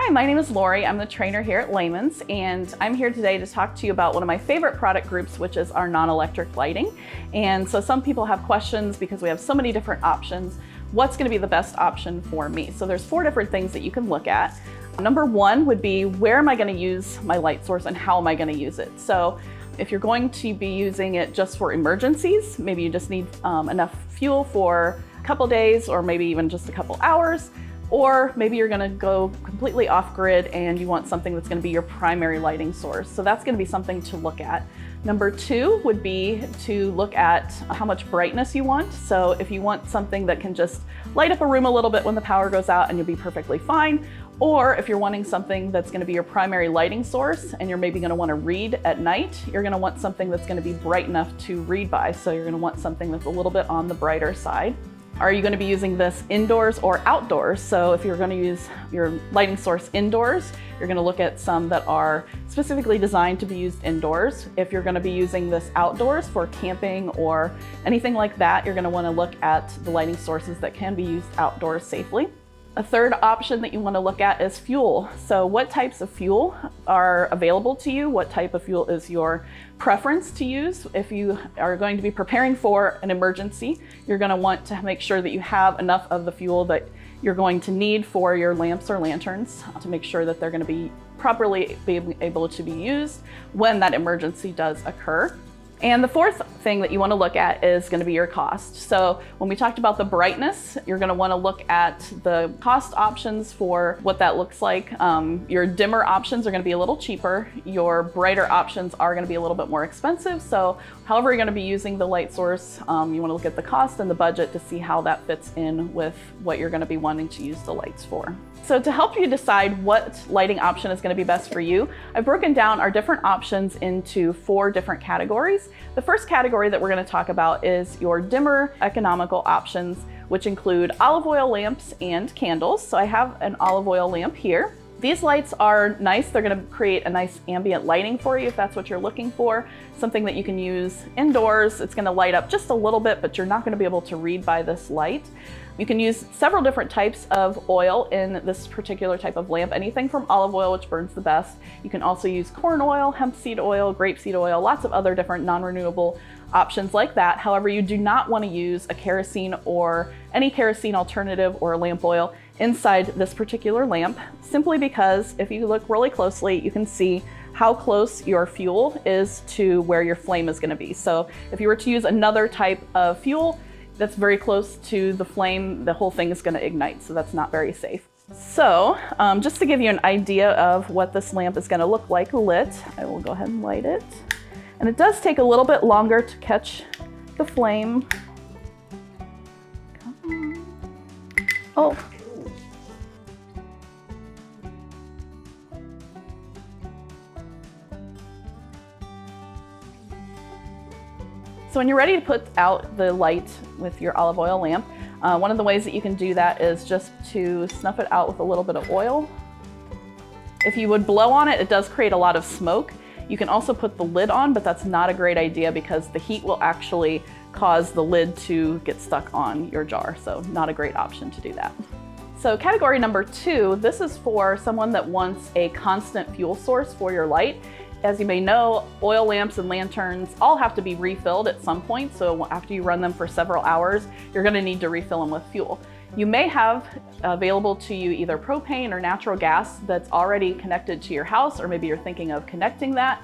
Hi, my name is Lori. I'm the trainer here at Layman's, and I'm here today to talk to you about one of my favorite product groups, which is our non-electric lighting. And so some people have questions because we have so many different options. What's going to be the best option for me? So there's 4 different things that you can look at. Number 1 would be, where am I going to use my light source and how am I going to use it? So if you're going to be using it just for emergencies, maybe you just need enough fuel for a couple days or maybe even just a couple hours. Or maybe you're gonna go completely off grid and you want something that's gonna be your primary lighting source. So that's gonna be something to look at. Number 2 would be to look at how much brightness you want. So if you want something that can just light up a room a little bit when the power goes out and you'll be perfectly fine, or if you're wanting something that's gonna be your primary lighting source and you're maybe gonna wanna read at night, you're gonna want something that's gonna be bright enough to read by. So you're gonna want something that's a little bit on the brighter side. Are you going to be using this indoors or outdoors? So if you're going to use your lighting source indoors, you're going to look at some that are specifically designed to be used indoors. If you're going to be using this outdoors for camping or anything like that, you're going to want to look at the lighting sources that can be used outdoors safely. A third option that you want to look at is fuel. So what types of fuel are available to you? What type of fuel is your preference to use? If you are going to be preparing for an emergency, you're going to want to make sure that you have enough of the fuel that you're going to need for your lamps or lanterns to make sure that they're going to be properly able to be used when that emergency does occur. And the 4th thing that you want to look at is going to be your cost. So when we talked about the brightness, you're going to want to look at the cost options for what that looks like. Your dimmer options are going to be a little cheaper. Your brighter options are going to be a little bit more expensive. So however you're going to be using the light source, you want to look at the cost and the budget to see how that fits in with what you're going to be wanting to use the lights for. So to help you decide what lighting option is going to be best for you, I've broken down our different options into 4 different categories. The first category that we're going to talk about is your dimmer economical options, which include olive oil lamps and candles. So I have an olive oil lamp here. These lights are nice. They're going to create a nice ambient lighting for you if that's what you're looking for. Something that you can use indoors. It's going to light up just a little bit, but you're not going to be able to read by this light. You can use several different types of oil in this particular type of lamp, anything from olive oil, which burns the best. You can also use corn oil, hemp seed oil, grapeseed oil, lots of other different non-renewable options like that. However, you do not want to use a kerosene or any kerosene alternative or lamp oil inside this particular lamp, simply because if you look really closely, you can see how close your fuel is to where your flame is going to be. So if you were to use another type of fuel that's very close to the flame, the whole thing is going to ignite, so that's not very safe. So just to give you an idea of what this lamp is going to look like lit, I will go ahead and light it. And it does take a little bit longer to catch the flame. Oh. So when you're ready to put out the light with your olive oil lamp, one of the ways that you can do that is just to snuff it out with a little bit of oil. If you would blow on it, it does create a lot of smoke. You can also put the lid on, but that's not a great idea because the heat will actually cause the lid to get stuck on your jar. So not a great option to do that. So category number 2, this is for someone that wants a constant fuel source for your light. As you may know, oil lamps and lanterns all have to be refilled at some point. So after you run them for several hours, you're going to need to refill them with fuel. You may have available to you either propane or natural gas that's already connected to your house, or maybe you're thinking of connecting that.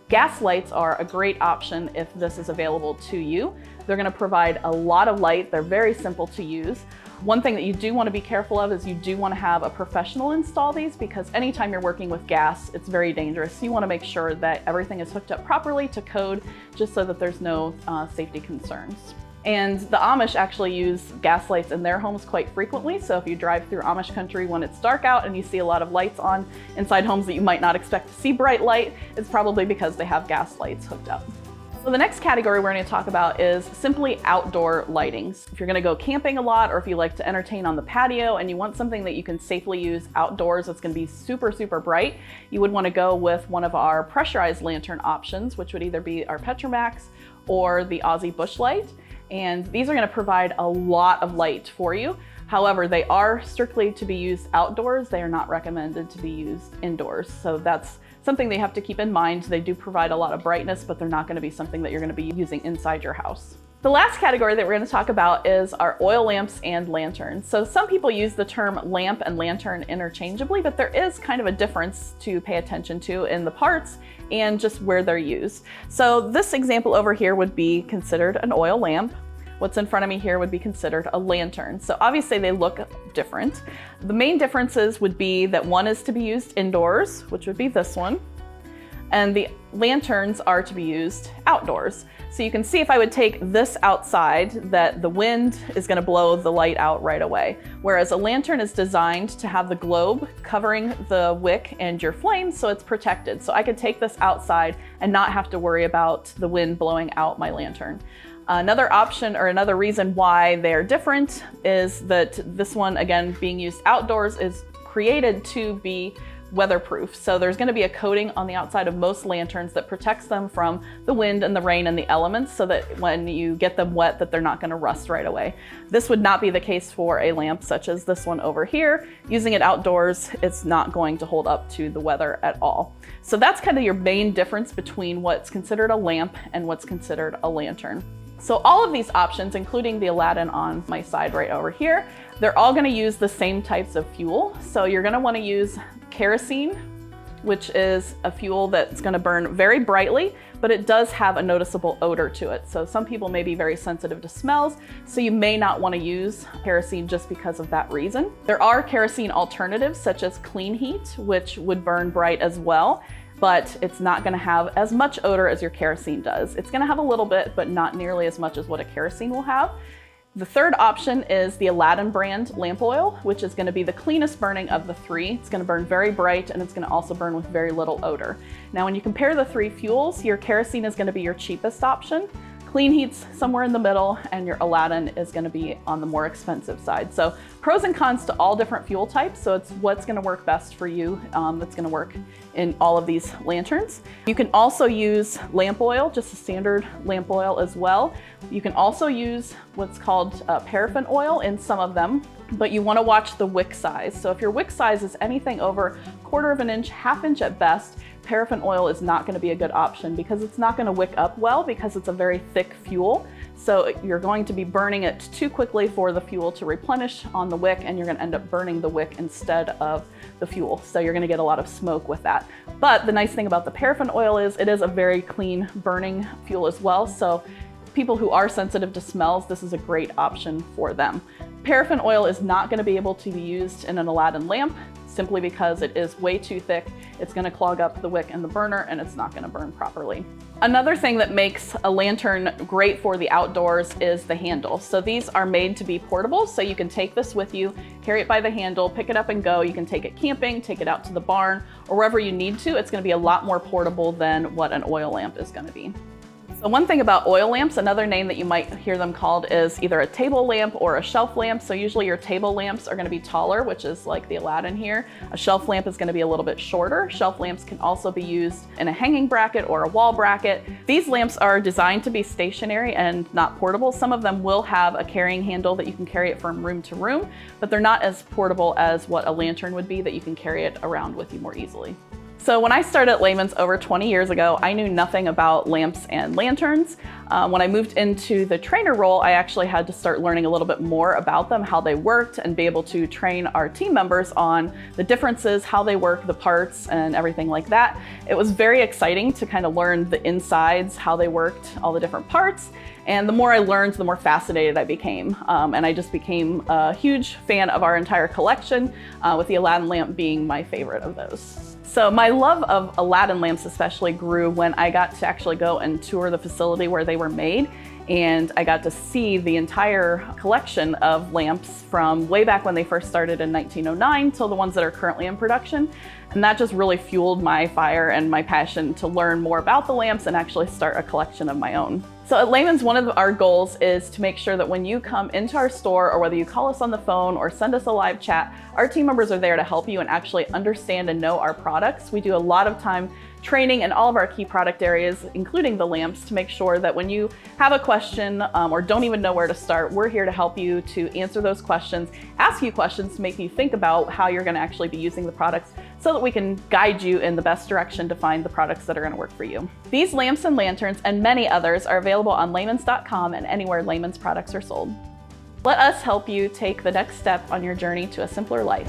Gas lights are a great option if this is available to you. They're going to provide a lot of light. They're very simple to use. One thing that you do want to be careful of is you do want to have a professional install these, because anytime you're working with gas, it's very dangerous. You want to make sure that everything is hooked up properly to code, just so that there's no safety concerns. And the Amish actually use gas lights in their homes quite frequently. So if you drive through Amish country when it's dark out and you see a lot of lights on inside homes that you might not expect to see bright light, it's probably because they have gas lights hooked up. So the next category we're going to talk about is simply outdoor lightings. If you're going to go camping a lot, or if you like to entertain on the patio and you want something that you can safely use outdoors that's going to be super, super bright, you would want to go with one of our pressurized lantern options, which would either be our Petromax or the Aussie Bushlight. And these are going to provide a lot of light for you. However, they are strictly to be used outdoors. They are not recommended to be used indoors. So that's something they have to keep in mind. They do provide a lot of brightness, but they're not going to be something that you're going to be using inside your house. The last category that we're going to talk about is our oil lamps and lanterns. So some people use the term lamp and lantern interchangeably, but there is kind of a difference to pay attention to in the parts and just where they're used. So this example over here would be considered an oil lamp. What's in front of me here would be considered a lantern. So obviously they look different. The main differences would be that one is to be used indoors, which would be this one, and the lanterns are to be used outdoors. So you can see if I would take this outside, that the wind is going to blow the light out right away. Whereas a lantern is designed to have the globe covering the wick and your flame, so it's protected. So I could take this outside and not have to worry about the wind blowing out my lantern. Another option or another reason why they're different is that this one, again, being used outdoors, is created to be weatherproof. So there's going to be a coating on the outside of most lanterns that protects them from the wind and the rain and the elements, so that when you get them wet, that they're not going to rust right away. This would not be the case for a lamp such as this one over here. Using it outdoors, it's not going to hold up to the weather at all. So that's kind of your main difference between what's considered a lamp and what's considered a lantern. So all of these options, including the Aladdin on my side right over here, they're all going to use the same types of fuel. So you're going to want to use kerosene, which is a fuel that's going to burn very brightly, but it does have a noticeable odor to it. So some people may be very sensitive to smells, so you may not want to use kerosene just because of that reason. There are kerosene alternatives such as Clean Heat, which would burn bright as well, but it's not going to have as much odor as your kerosene does. It's going to have a little bit, but not nearly as much as what a kerosene will have. The third option is the Aladdin brand lamp oil, which is going to be the cleanest burning of the three. It's going to burn very bright, and it's going to also burn with very little odor. Now, when you compare the three fuels, your kerosene is going to be your cheapest option. Clean Heat's somewhere in the middle, and your Aladdin is going to be on the more expensive side. So pros and cons to all different fuel types. So it's what's going to work best for you that's going to work in all of these lanterns. You can also use lamp oil, just a standard lamp oil as well. You can also use what's called paraffin oil in some of them, but you want to watch the wick size. So if your wick size is anything over 1/4 of an inch, 1/2 inch at best, paraffin oil is not going to be a good option because it's not going to wick up well because it's a very thick fuel. So you're going to be burning it too quickly for the fuel to replenish on the wick, and you're going to end up burning the wick instead of the fuel. So you're going to get a lot of smoke with that. But the nice thing about the paraffin oil is it is a very clean burning fuel as well. So people who are sensitive to smells, this is a great option for them. Paraffin oil is not going to be able to be used in an Aladdin lamp simply because it is way too thick. It's going to clog up the wick and the burner, and it's not going to burn properly. Another thing that makes a lantern great for the outdoors is the handle. So these are made to be portable, so you can take this with you, carry it by the handle, pick it up and go. You can take it camping, take it out to the barn, or wherever you need to. It's going to be a lot more portable than what an oil lamp is going to be. So one thing about oil lamps, another name that you might hear them called is either a table lamp or a shelf lamp. So usually your table lamps are going to be taller, which is like the Aladdin here. A shelf lamp is going to be a little bit shorter. Shelf lamps can also be used in a hanging bracket or a wall bracket. These lamps are designed to be stationary and not portable. Some of them will have a carrying handle that you can carry it from room to room, but they're not as portable as what a lantern would be, that you can carry it around with you more easily. So when I started at Lehman's over 20 years ago, I knew nothing about lamps and lanterns. When I moved into the trainer role, I actually had to start learning a little bit more about them, how they worked, and be able to train our team members on the differences, how they work, the parts, and everything like that. It was very exciting to kind of learn the insides, how they worked, all the different parts. And the more I learned, the more fascinated I became. And I just became a huge fan of our entire collection, with the Aladdin lamp being my favorite of those. So my love of Aladdin lamps especially grew when I got to actually go and tour the facility where they were made. And I got to see the entire collection of lamps from way back when they first started in 1909 till the ones that are currently in production. And that just really fueled my fire and my passion to learn more about the lamps and actually start a collection of my own. So at Layman's, one of our goals is to make sure that when you come into our store, or whether you call us on the phone or send us a live chat, our team members are there to help you and actually understand and know our products. We do a lot of time training in all of our key product areas, including the lamps, to make sure that when you have a question or don't even know where to start, we're here to help you to answer those questions, ask you questions to make you think about how you're going to actually be using the products, so that we can guide you in the best direction to find the products that are going to work for you. These lamps and lanterns and many others are available on Laymans.com and anywhere Layman's products are sold. Let us help you take the next step on your journey to a simpler life.